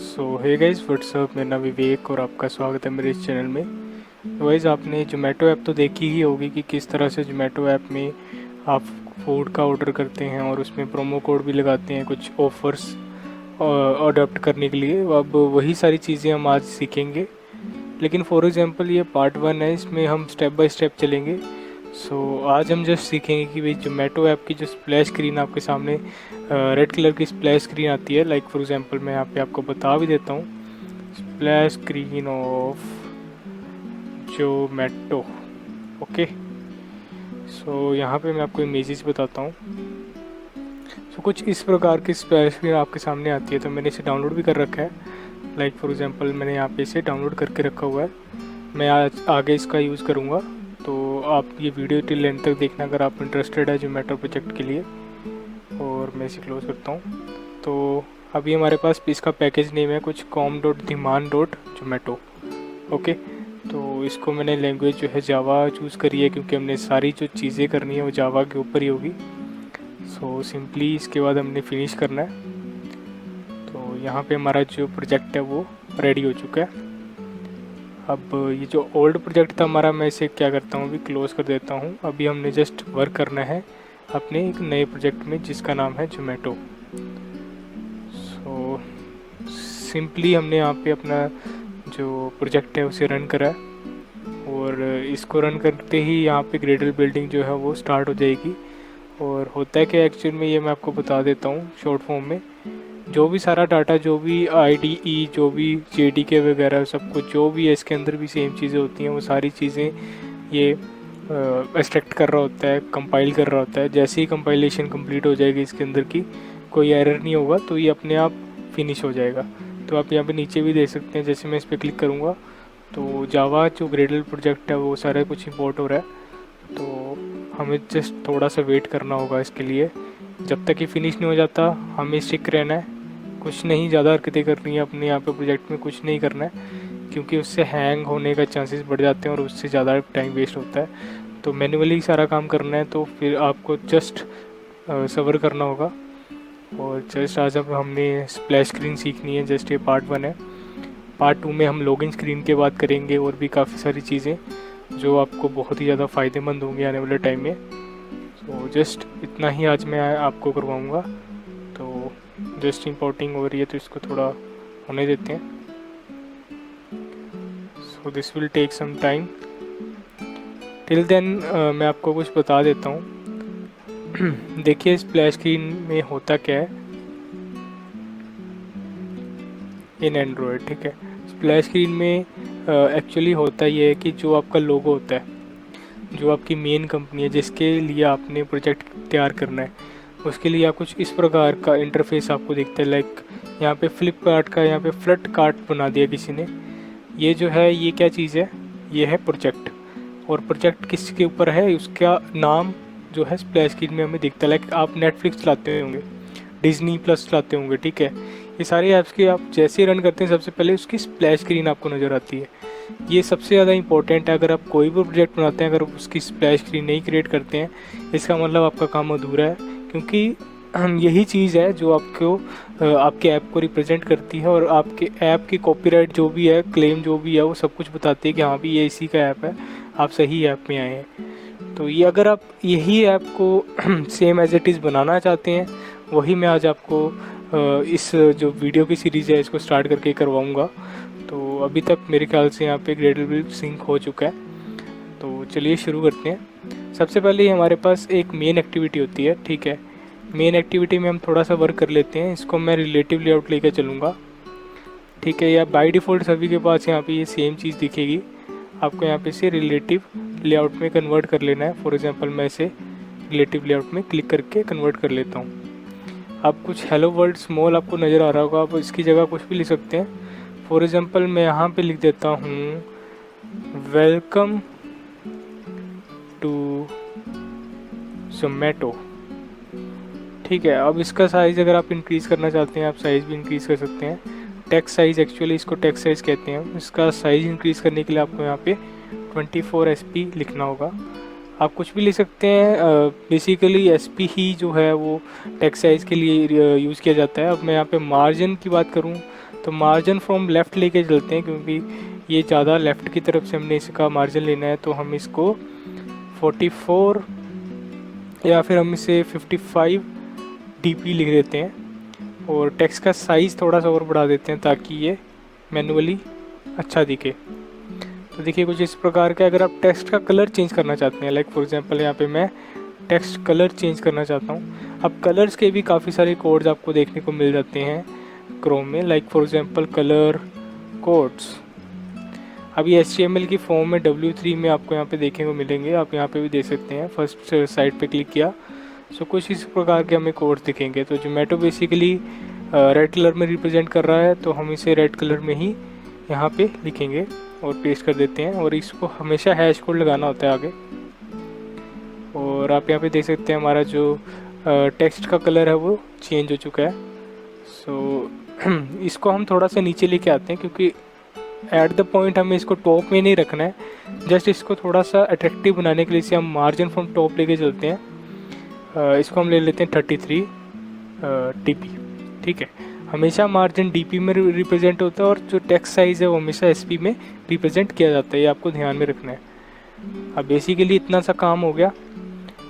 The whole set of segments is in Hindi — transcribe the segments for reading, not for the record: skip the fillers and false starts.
सो हे गाइस व्हाट्सअप, मेरा नाम विवेक और आपका स्वागत है मेरे इस चैनल में। वाइज आपने जोमेटो ऐप तो देखी ही होगी कि किस तरह से जोमेटो ऐप में आप फूड का ऑर्डर करते हैं और उसमें प्रोमो कोड भी लगाते हैं कुछ ऑफर्स अडॉप्ट करने के लिए। अब वही सारी चीज़ें हम आज सीखेंगे, लेकिन फॉर एग्जांपल ये पार्ट 1 है, इसमें हम स्टेप बाय स्टेप चलेंगे। आज हम जस्ट सीखेंगे कि भाई जोमेटो ऐप की जो स्प्लैश स्क्रीन आपके सामने रेड कलर की स्प्लैश स्क्रीन आती है, लाइक फॉर एग्जांपल मैं यहाँ पे आपको बता भी देता हूँ, splash screen of Zomato. Okay, यहाँ पे मैं आपको इमेजेस बताता हूँ। कुछ इस प्रकार की स्प्लैश स्क्रीन आपके सामने आती है, तो मैंने इसे डाउनलोड भी कर रखा है। लाइक फॉर एग्जांपल मैंने यहाँ पे इसे डाउनलोड करके रखा हुआ है। मैं आज आगे इसका यूज़ करूँगा, तो आप ये वीडियो टिल एंड तक देखना अगर आप इंटरेस्टेड है जोमेटो प्रोजेक्ट के लिए। और मैं इसे क्लोज करता हूँ। तो अभी हमारे पास इसका पैकेज नेम है कुछ com.dhiman.zomato। ओके, तो इसको मैंने लैंग्वेज जो है जावा चूज़ करी है, क्योंकि हमने सारी जो चीज़ें करनी है वो जावा के ऊपर ही होगी। सिंपली इसके बाद हमने फिनिश करना है। तो यहाँ पे हमारा जो प्रोजेक्ट है वो रेडी हो चुका है। अब ये जो ओल्ड प्रोजेक्ट था हमारा, मैं इसे क्या करता हूँ अभी क्लोज़ कर देता हूँ। अभी हमने जस्ट वर्क करना है अपने एक नए प्रोजेक्ट में जिसका नाम है जोमेटो। सिंपली हमने यहाँ पे अपना जो प्रोजेक्ट है उसे रन करा है, और इसको रन करते ही यहाँ पे ग्रेडल बिल्डिंग जो है वो स्टार्ट हो जाएगी। और होता है कि एक्चुअल में ये मैं आपको बता देता हूँ शॉर्ट फॉर्म में, जो भी सारा डाटा, जो भी IDE, जो भी JDK वगैरह सब कुछ जो भी है, इसके अंदर भी सेम चीज़ें होती हैं। वो सारी चीज़ें ये एक्सट्रैक्ट कर रहा होता है, कंपाइल कर रहा होता है। जैसे ही कंपाइलेशन कंप्लीट हो जाएगी इसके अंदर की, कोई एरर नहीं होगा, तो ये अपने आप फिनिश हो जाएगा। तो आप यहाँ पे नीचे भी देख सकते हैं, जैसे मैं इस पर क्लिक करूँगा तो जावा जो ग्रेडल प्रोजेक्ट है वो सारा कुछ इंपोर्ट हो रहा है। तो हमें जस्ट थोड़ा सा वेट करना होगा इसके लिए। जब तक ये फिनिश नहीं हो जाता हमें स्टिक रहना है, कुछ नहीं ज़्यादा हरकतें करनी है अपने यहाँ पे प्रोजेक्ट में, कुछ नहीं करना है, क्योंकि उससे हैंग होने का चांसेस बढ़ जाते हैं और उससे ज़्यादा टाइम वेस्ट होता है। तो मैन्युअली सारा काम करना है, तो फिर आपको जस्ट सबर करना होगा। और जस्ट आज अब हमने स्प्लैश स्क्रीन सीखनी है, जस्ट ये पार्ट 1 है। पार्ट 2 में हम लॉगिन स्क्रीन की बात करेंगे और भी काफ़ी सारी चीज़ें जो आपको बहुत ही ज़्यादा फ़ायदेमंद होंगी आने वाले टाइम में। जस्ट इतना ही आज मैं आपको करवाऊँगा। तो जस्ट इंपोर्टिंग हो रही है, तो इसको थोड़ा होने देते हैं। This will take some time. Till then मैं आपको कुछ बता देता हूँ। देखिए स्प्लैश स्क्रीन में होता क्या है इन एंड्रॉयड, ठीक है। स्प्लैश स्क्रीन में एक्चुअली होता ये है कि जो आपका लोगो होता है, जो आपकी मेन कंपनी है जिसके लिए आपने प्रोजेक्ट तैयार करना है, उसके लिए आप कुछ इस प्रकार का इंटरफेस आपको दिखता है। लाइक यहाँ पे फ्लिपकार्ट का यहाँ पे फ्लड कार्ट बना दिया किसी ने। ये जो है ये क्या चीज़ है, ये है प्रोजेक्ट। और प्रोजेक्ट किसके ऊपर है, उसका नाम जो है स्प्लैश स्क्रीन में हमें दिखता है। लाइक आप नेटफ्लिक्स चलाते होंगे, डिज्नी प्लस चलाते होंगे, ठीक है। ये सारे ऐप्स के आप जैसे रन करते हैं सबसे पहले उसकी स्प्लैश स्क्रीन आपको नज़र आती है। ये सबसे ज़्यादा इंपॉर्टेंट है। अगर आप कोई भी प्रोजेक्ट बनाते हैं, अगर उसकी स्प्लैश स्क्रीन नहीं क्रिएट करते हैं, इसका मतलब आपका काम अधूरा है, क्योंकि यही चीज़ है जो आपको आपके ऐप को रिप्रेजेंट करती है। और आपके ऐप की कॉपीराइट जो भी है, क्लेम जो भी है, वो सब कुछ बताती है कि हाँ भी ये इसी का ऐप है, आप सही ऐप में आए हैं। तो ये अगर आप यही ऐप को सेम एज इट इज़ बनाना चाहते हैं, वही मैं आज आपको इस जो वीडियो की सीरीज़ है इसको स्टार्ट करके करवाऊँगा। तो अभी तक मेरे ख्याल से यहाँ पे ग्रेडल बिल्ड सिंक हो चुका है, तो चलिए शुरू करते हैं। सबसे पहले हमारे पास एक मेन एक्टिविटी होती है, ठीक है। मेन एक्टिविटी में हम थोड़ा सा वर्क कर लेते हैं। इसको मैं रिलेटिव लेआउट लेकर चलूँगा, ठीक है। या बाय डिफ़ॉल्ट सभी के पास यहाँ पे ये सेम चीज़ दिखेगी। आपको यहाँ पे से रिलेटिव लेआउट में कन्वर्ट कर लेना है। फॉर एग्जांपल मैं इसे रिलेटिव लेआउट में क्लिक करके कन्वर्ट कर लेता हूँ। अब कुछ हेलो वर्ल्ड स्मॉल आपको नज़र आ रहा होगा, आप इसकी जगह कुछ भी लिख सकते हैं। फॉर एग्जांपल मैं यहाँ पे लिख देता हूँ वेलकम टू जोमेटो, ठीक है। अब इसका साइज़ अगर आप इंक्रीज़ करना चाहते हैं, आप साइज़ भी इंक्रीज़ कर सकते हैं। टेक्स्ट साइज़, एक्चुअली इसको टेक्स्ट साइज़ कहते हैं। इसका साइज़ इंक्रीज़ करने के लिए आपको यहाँ पे 24 SP लिखना होगा। आप कुछ भी लिख सकते हैं, बेसिकली SP ही जो है वो टेक्स्ट साइज़ के लिए यूज़ किया जाता है। अब मैं यहाँ पे मार्जिन की बात करूँ तो मार्जिन फ्रॉम लेफ़्ट लेके चलते हैं, क्योंकि ये ज़्यादा लेफ़्ट की तरफ से हमने इसका मार्जिन लेना है। तो हम इसको 44 या फिर हम इसे 55 dp लिख देते हैं, और टेक्स्ट का साइज़ थोड़ा सा और बढ़ा देते हैं ताकि ये मैनुअली अच्छा दिखे। तो देखिए कुछ इस प्रकार का। अगर आप टेक्स्ट का कलर चेंज करना चाहते हैं, लाइक फॉर एग्जांपल यहाँ पे मैं टेक्स्ट कलर चेंज करना चाहता हूँ। अब कलर्स के भी काफ़ी सारे कोड्स आपको देखने को मिल जाते हैं क्रोम में, like for example colour codes. अब ये HTML की फॉर्म में W3 में आपको यहाँ पे देखने को मिलेंगे, आप यहाँ पे भी देख सकते हैं। फर्स्ट साइड पे क्लिक किया, सो कुछ इस प्रकार के हमें कोड्स दिखेंगे। तो जोमेटो बेसिकली रेड कलर में रिप्रेजेंट कर रहा है, तो हम इसे रेड कलर में ही यहाँ पे लिखेंगे और पेस्ट कर देते हैं, और इसको हमेशा हैश कोड लगाना होता है आगे। और आप यहाँ पे देख सकते हैं हमारा जो टेक्स्ट का कलर है वो चेंज हो चुका है। सो इसको हम थोड़ा सा नीचे लेके आते हैं, क्योंकि एट द पॉइंट हमें इसको टॉप में नहीं रखना है, जस्ट इसको थोड़ा सा अट्रैक्टिव बनाने के लिए इसे हम मार्जिन फ्रॉम टॉप लेके चलते हैं। इसको हम ले लेते हैं 33 dp। ठीक है, हमेशा मार्जिन dp में रिप्रेजेंट होता है, और जो टेक्स्ट साइज़ है वो हमेशा sp में रिप्रेजेंट किया जाता है। ये आपको ध्यान में रखना है। अब बेसिकली इतना सा काम हो गया।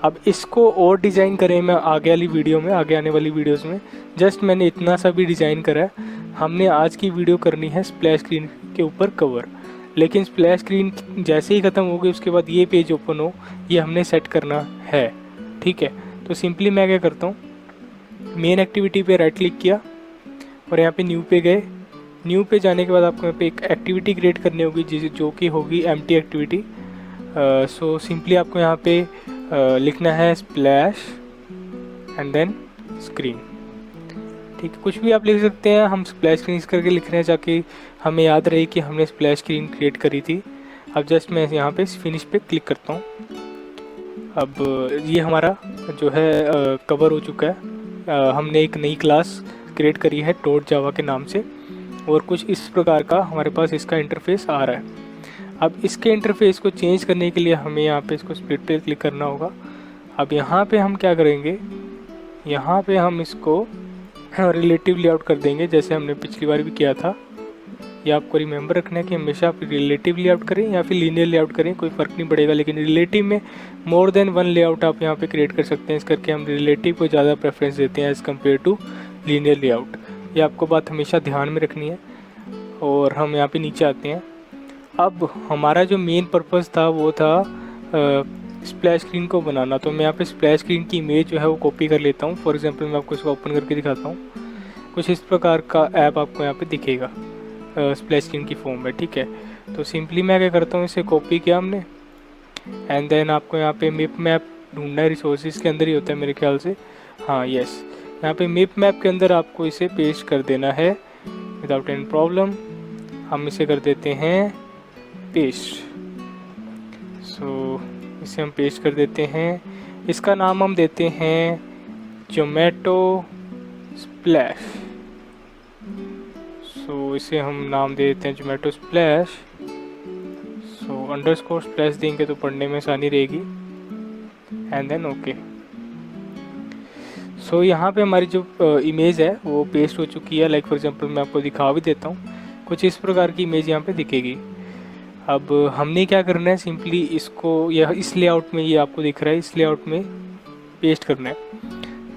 अब इसको और डिज़ाइन करें मैं आगे वाली वीडियो में, आगे आने वाली वीडियोस में। जस्ट मैंने इतना सा भी डिज़ाइन करा है। हमने आज की वीडियो करनी है स्प्लैश स्क्रीन के ऊपर कवर, लेकिन स्प्लैश स्क्रीन जैसे ही ख़त्म होगी उसके बाद ये पेज ओपन हो, ये हमने सेट करना है। ठीक है, तो सिंपली मैं क्या करता हूँ, मेन एक्टिविटी पे राइट क्लिक किया और यहाँ पे न्यू पे गए। न्यू पे जाने के बाद आपको यहाँ पे एक एक्टिविटी क्रिएट करनी होगी जो कि होगी एम्प्टी एक्टिविटी। सो सिंपली आपको यहाँ पे लिखना है स्प्लैश एंड देन स्क्रीन। ठीक है, कुछ भी आप लिख सकते हैं। हम स्प्लैश स्क्रीन करके लिख रहे हैं ताकि हमें याद रहे कि हमने स्प्लैश स्क्रीन क्रिएट करी थी। अब जस्ट मैं यहाँ पे फिनिश पे क्लिक करता हूँ। अब ये हमारा जो है कवर हो चुका है। हमने एक नई क्लास क्रिएट करी है डॉट जावा के नाम से, और कुछ इस प्रकार का हमारे पास इसका इंटरफेस आ रहा है। अब इसके इंटरफेस को चेंज करने के लिए हमें यहाँ पे इसको स्प्लिट पे क्लिक करना होगा। अब यहाँ पे हम क्या करेंगे, यहाँ पे हम इसको रिलेटिव लेआउट कर देंगे, जैसे हमने पिछली बार भी किया था। ये आपको रिमेंबर रखना है कि हमेशा आप रिलेटिव लेआउट करें या फिर लीनियर लेआउट करें, कोई फ़र्क नहीं पड़ेगा। लेकिन रिलेटिव में मोर देन वन लेआउट आप यहाँ पे क्रिएट कर सकते हैं। इस करके हम रिलेटिव को ज़्यादा प्रेफरेंस देते हैं as compared to linear layout. ये आपको बात हमेशा ध्यान में रखनी है। और हम यहाँ पे नीचे आते हैं। अब हमारा जो मेन पर्पस था वो था स्प्लैश स्क्रीन को बनाना। तो मैं यहाँ पे स्प्लैश स्क्रीन की इमेज जो है वो कॉपी कर लेता हूँ। फॉर एग्जांपल मैं आपको इसको ओपन करके दिखाता हूँ। कुछ इस प्रकार का ऐप आपको यहाँ पे दिखेगा स्प्लैश स्क्रीन की फॉर्म में। ठीक है, तो सिंपली मैं क्या करता हूँ, इसे कॉपी किया हमने एंड देन आपको यहाँ पे मिप मैप ढूंढना है। रिसोर्सेज के अंदर ही होता है मेरे ख्याल से, हाँ यस। यहाँ पे मिप मैप के अंदर आपको इसे पेस्ट कर देना है विदाउट एनी प्रॉब्लम। हम इसे कर देते हैं पेस्ट। सो इसे हम पेस्ट कर देते हैं। इसका नाम हम देते हैं जोमेटो स्प्लैश। सो इसे हम नाम दे देते हैं जोमेटो स्प्लैश। सो अंडरस्कोर स्प्लैश देंगे तो पढ़ने में आसानी रहेगी। And then okay. सो यहाँ पे हमारी जो इमेज है वो पेस्ट हो चुकी है। लाइक फॉर एग्जांपल मैं आपको दिखा भी देता हूँ। कुछ इस प्रकार की इमेज यहाँ पे दिखेगी। अब हमने क्या करना है, सिंपली इसको यह इस लेआउट में, ये आपको दिख रहा है, इस लेआउट में पेस्ट करना है।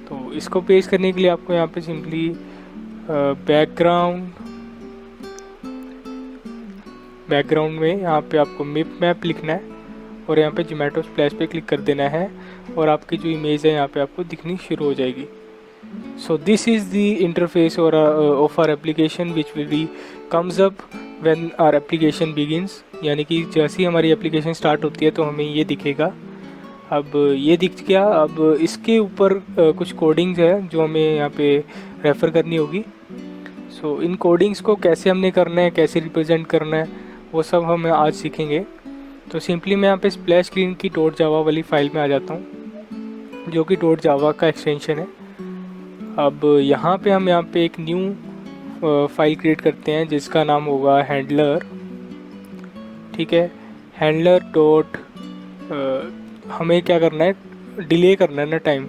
तो इसको पेस्ट करने के लिए आपको यहाँ पे सिंपली बैकग्राउंड में यहाँ पे आपको मिप मैप लिखना है और यहाँ पे जोमेटो स्प्लैश पे क्लिक कर देना है और आपकी जो इमेज है यहाँ पे आपको दिखनी शुरू हो जाएगी। So this is the interface और of our application which will be comes up when our application begins. यानी कि जैसे ही हमारी एप्लीकेशन स्टार्ट होती है तो हमें ये दिखेगा। अब ये दिख गया। अब इसके ऊपर कुछ कोडिंग्स है जो हमें यहाँ पे रेफ़र करनी होगी। सो इन कोडिंग्स को कैसे हमने करना है, कैसे रिप्रेजेंट करना है, वो सब हम आज सीखेंगे। तो सिंपली मैं यहाँ पे स्प्लैश स्क्रीन की डॉट जावा वाली फाइल में आ जाता हूँ, जो कि डॉट जावा का एक्सटेंशन है। अब यहाँ पे हम यहाँ पे एक न्यू फाइल क्रिएट करते हैं जिसका नाम होगा हैंडलर। ठीक है, हैंडलर डॉट हमें क्या करना है, डिले करना है ना टाइम।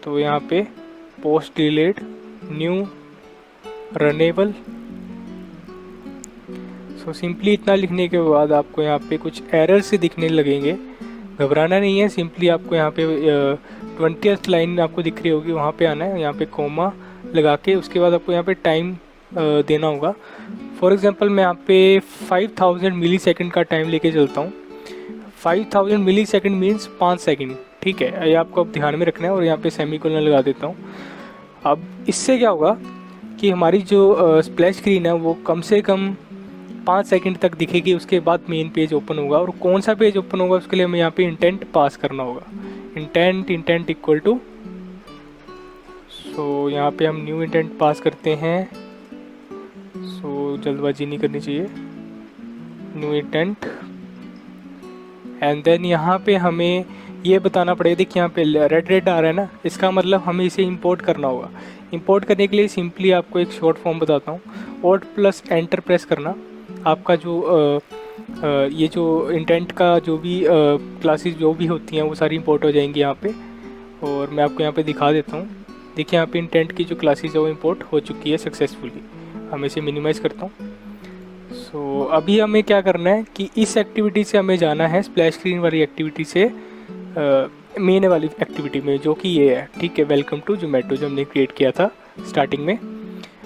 तो यहाँ पे post delayed new runnable so simply इतना लिखने के बाद आपको यहाँ पे कुछ एरर से दिखने लगेंगे, घबराना नहीं है। सिंपली आपको यहाँ पे 20th लाइन आपको दिख रही होगी, वहाँ पे आना है, यहाँ पे कोमा लगा के उसके बाद आपको यहाँ पे टाइम देना होगा। फॉर एग्जांपल मैं यहाँ पे 5000 मिली सेकेंड का टाइम लेके चलता हूँ। 5000 मिली सेकेंड मीन्स 5 सेकेंड, ठीक है, ये आपको अब ध्यान में रखना है। और यहाँ पे सेमीकोलन लगा देता हूँ। अब इससे क्या होगा कि हमारी जो स्प्लैश स्क्रीन है वो कम से कम 5 सेकंड तक दिखेगी, उसके बाद मेन पेज ओपन होगा। और कौन सा पेज ओपन होगा उसके लिए हमें यहाँ पे इंटेंट पास करना होगा। इंटेंट इक्वल टू, सो यहाँ पे हम न्यू इंटेंट पास करते हैं। सो जल्दबाजी नहीं करनी चाहिए, न्यू इंटेंट। एंड देन यहाँ पे हमें ये बताना पड़ेगा, देखिए यहाँ पे रेड आ रहा है ना, इसका मतलब हमें इसे इंपोर्ट करना होगा। इंपोर्ट करने के लिए सिंपली आपको एक शॉर्ट फॉर्म बताता हूँ, ऑल्ट प्लस एंटर प्रेस करना। आपका जो ये जो इंटेंट का जो भी क्लासेस जो भी होती हैं वो सारी इंपोर्ट हो जाएंगी यहाँ पे। और मैं आपको यहाँ पे दिखा देता हूँ, देखिए यहाँ पे इंटेंट की जो क्लासेस है वो इंपोर्ट हो चुकी है सक्सेसफुली। हम इसे मिनिमाइज़ करता हूँ। सो अभी हमें क्या करना है कि इस एक्टिविटी से हमें जाना है स्प्लैश स्क्रीन वाली एक्टिविटी से मेन वाली एक्टिविटी में, जो कि ये है, ठीक है, वेलकम टू जोमेटो जो हमने क्रिएट किया था स्टार्टिंग में।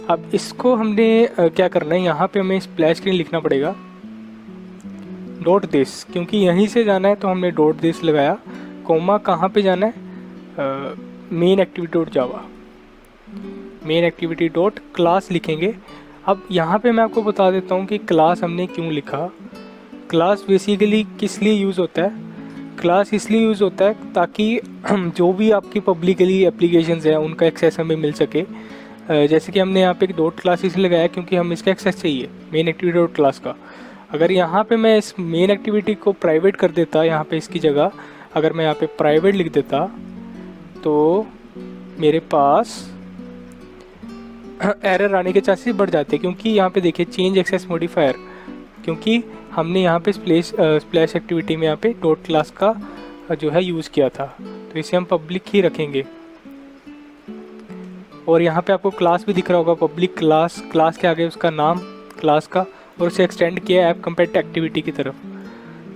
अब इसको हमने क्या करना है, यहाँ पे हमें स्प्लैश स्क्रीन लिखना पड़ेगा डॉट दिस, क्योंकि यहीं से जाना है तो हमने डॉट दिस लगाया। कोमा कहाँ पे जाना है, मेन एक्टिविटी डॉट जावा, मेन एक्टिविटी डॉट क्लास लिखेंगे। अब यहाँ पे मैं आपको बता देता हूँ कि क्लास हमने क्यों लिखा। क्लास बेसिकली किस लिए यूज़ होता है, क्लास इसलिए यूज़ होता है ताकि जो भी आपकी पब्लिकली एप्लीकेशंस हैं उनका एक्सेस हमें मिल सके। जैसे कि हमने यहाँ पे एक डॉट क्लास इसलिए लगाया क्योंकि हम इसका एक्सेस चाहिए मेन एक्टिविटी डॉट क्लास का। अगर यहाँ पे मैं इस मेन एक्टिविटी को प्राइवेट कर देता, यहाँ पे इसकी जगह अगर मैं यहाँ पे प्राइवेट लिख देता तो मेरे पास एरर आने के चांसेस बढ़ जाते, क्योंकि यहाँ पे देखिए चेंज एक्सेस मॉडिफायर, क्योंकि हमने यहाँ पे स्प्लैश एक्टिविटी में यहाँ पे डॉट क्लास का जो है यूज़ किया था, तो इसे हम पब्लिक ही रखेंगे। और यहाँ पे आपको क्लास भी दिख रहा होगा, पब्लिक क्लास, क्लास के आगे उसका नाम क्लास का, और उसे एक्सटेंड किया ऐप कंपेयर एक्टिविटी की तरफ।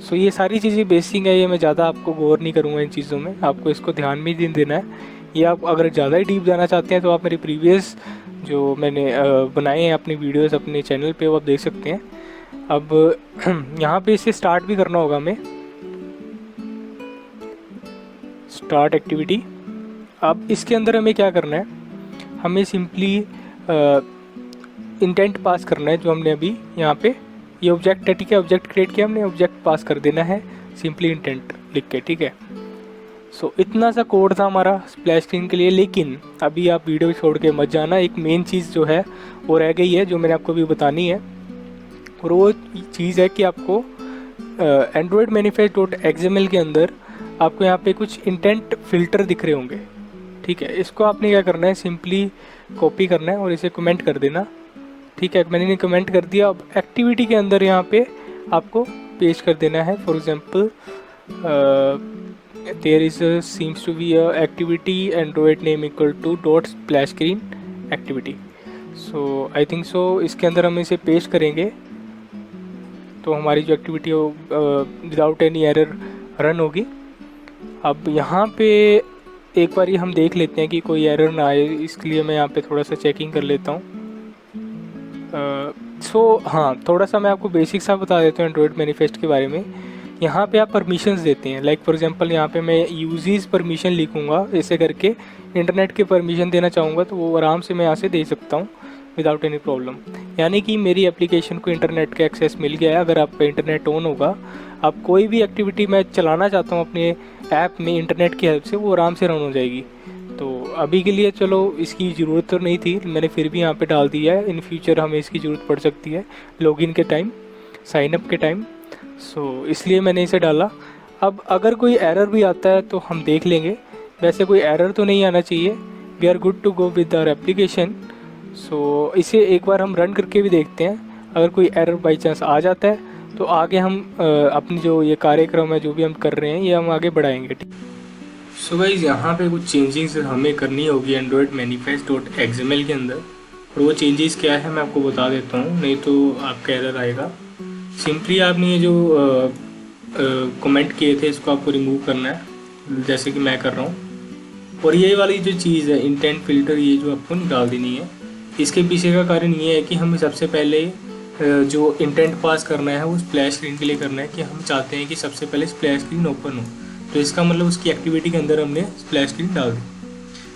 सो ये सारी चीज़ें बेसिक है, ये मैं ज़्यादा आपको गौर नहीं करूँगा इन चीज़ों में, आपको इसको ध्यान में ही देना है। ये आप अगर ज़्यादा ही डीप जाना चाहते हैं तो आप मेरे प्रीवियस जो मैंने बनाए हैं अपनी वीडियोस अपने चैनल पे वो आप देख सकते हैं। अब यहाँ पे इसे स्टार्ट भी करना होगा हमें, स्टार्ट एक्टिविटी। अब इसके अंदर हमें क्या करना है, हमें सिंपली इंटेंट पास करना है, जो हमने अभी यहाँ पे ये ऑब्जेक्ट है, ठीक है, ऑब्जेक्ट क्रिएट किया हमने, ऑब्जेक्ट पास कर देना है सिंपली इंटेंट लिख के, ठीक है। सो इतना सा कोड था हमारा स्प्लैश स्क्रीन के लिए। लेकिन अभी आप वीडियो छोड़ के मत जाना, एक मेन चीज़ जो है वो रह गई है जो मैंने आपको अभी बतानी है, और वो चीज़ है कि आपको एंड्रॉयड मैनिफेस्ट डॉट एक्सएमएल के अंदर आपको यहाँ पे कुछ इंटेंट फ़िल्टर दिख रहे होंगे, ठीक है। इसको आपने क्या करना है, सिंपली कॉपी करना है और इसे कमेंट कर देना, ठीक है। मैंने कमेंट कर दिया। अब एक्टिविटी के अंदर यहाँ पे आपको पेश कर देना है। For example there is seems to be a activity Android name equal to dot splash screen activity. So I think so इसके अंदर हम इसे पेस्ट करेंगे तो हमारी जो एक्टिविटी हो विदाउट एनी एरर रन होगी। अब यहाँ पे एक बार हम देख लेते हैं कि कोई एरर ना आए, इसलिए मैं यहाँ पे थोड़ा सा चेकिंग कर लेता हूँ। हाँ, थोड़ा सा मैं आपको बेसिक सा बता देता हूँ एंड्रॉयड मैनिफेस्ट के बारे में। यहाँ पे आप परमिशंस देते हैं, लाइक फॉर एग्जांपल यहाँ पे मैं यूजेस परमिशन लिखूँगा, ऐसे करके इंटरनेट के परमिशन देना चाहूँगा तो वो आराम से मैं यहाँ से दे सकता हूँ विदाउट एनी प्रॉब्लम। यानी कि मेरी एप्लीकेशन को इंटरनेट का एक्सेस मिल गया है। अगर आपका इंटरनेट ऑन होगा, आप कोई भी एक्टिविटी मैं चलाना चाहता हूँ अपने ऐप में इंटरनेट की हेल्प से, वो आराम से रन हो जाएगी। तो अभी के लिए चलो इसकी ज़रूरत तो नहीं थी, मैंने फिर भी यहाँ पे डाल दिया है। इन फ्यूचर हमें इसकी ज़रूरत पड़ सकती है लॉगिन के टाइम, साइन अप के टाइम, सो इसलिए मैंने इसे डाला। अब अगर कोई एरर भी आता है तो हम देख लेंगे, वैसे कोई एरर तो नहीं आना चाहिए। We are good to go with our application. So इसे एक बार हम रन करके भी देखते हैं, अगर कोई एरर बाई चांस आ जाता है तो आगे हम अपनी जो ये कार्यक्रम है जो भी हम कर रहे हैं ये हम आगे बढ़ाएंगे। सो गाइस, यहाँ पे कुछ चेंजेस हमें करनी होगी एंड्रॉयड मैनिफेस्ट डॉट एक्सएमएल के अंदर, और वो चेंजेस क्या है मैं आपको बता देता हूँ, नहीं तो आपका एरर आएगा। सिंपली आपने ये जो कमेंट किए थे इसको आपको रिमूव करना है, जैसे कि मैं कर रहा हूँ। और ये वाली जो चीज़ है इंटेंट फ़िल्टर, ये जो आपको निकाल देनी है। इसके पीछे का कारण ये है कि हमें सबसे पहले जो इंटेंट पास करना है वो स्प्लैश स्क्रीन के लिए करना है, कि हम चाहते हैं कि सबसे पहले स्प्लैश स्क्रीन ओपन हो। तो इसका मतलब उसकी एक्टिविटी के अंदर हमने स्प्लैश स्क्रीन डाल दी।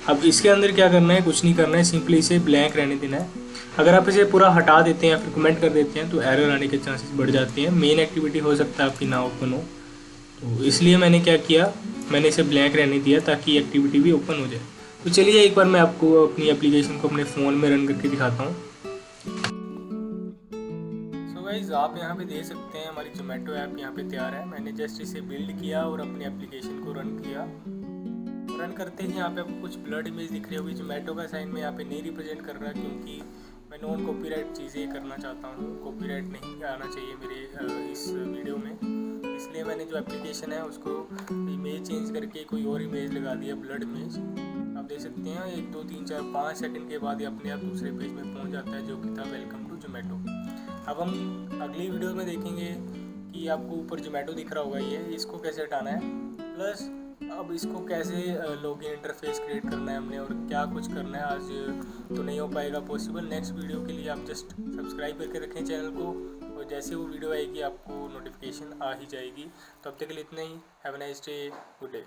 अब इसके अंदर क्या करना है, कुछ नहीं करना है, सिंपली इसे ब्लैंक रहने देना है। अगर आप इसे पूरा हटा देते हैं या फिर कमेंट कर देते हैं तो एरर आने के चांसेस बढ़ जाते हैं। मेन एक्टिविटी हो सकता है आपकी ना ओपन हो, तो इसलिए मैंने क्या किया, मैंने इसे ब्लैंक रहने दिया ताकि एक्टिविटी भी ओपन हो जाए। तो चलिए एक बार मैं आपको अपनी एप्लीकेशन को अपने फ़ोन में रन करके दिखाता हूँ। सो गाइस, आप यहाँ पे देख सकते हैं हमारी जोमेटो ऐप यहाँ पे तैयार है। मैंने जस्ट इसे बिल्ड किया और अपनी एप्लीकेशन को रन किया। रन करते ही यहाँ पे आपको कुछ ब्लड इमेज दिख रही होगी। जोमेटो का साइन में यहाँ पे नहीं रिप्रेजेंट कर रहा है, क्योंकि मैं नॉन कॉपीराइट चीज़ें करना चाहता हूँ। कॉपीराइट नहीं आना चाहिए मेरे इस वीडियो में, इसलिए मैंने जो एप्लीकेशन है उसको इमेज चेंज करके कोई और इमेज लगा दिया, ब्लड इमेज। आप देख सकते हैं 1 2 3 4 5 सेकंड के बाद ये अपने आप दूसरे पेज में पहुँच जाता है, जो कि था वेलकम टू जोमेटो। अब हम अगली वीडियो में देखेंगे कि आपको ऊपर जोमेटो दिख रहा होगा, ये इसको कैसे हटाना है, प्लस अब इसको कैसे लॉगिन इंटरफेस क्रिएट करना है हमने, और क्या कुछ करना है। आज तो नहीं हो पाएगा पॉसिबल। नेक्स्ट वीडियो के लिए आप जस्ट सब्सक्राइब करके रखें चैनल को, और जैसे वो वीडियो आएगी आपको नोटिफिकेशन आ ही जाएगी। तो अब तक के लिए इतना ही। Have a nice day, good day.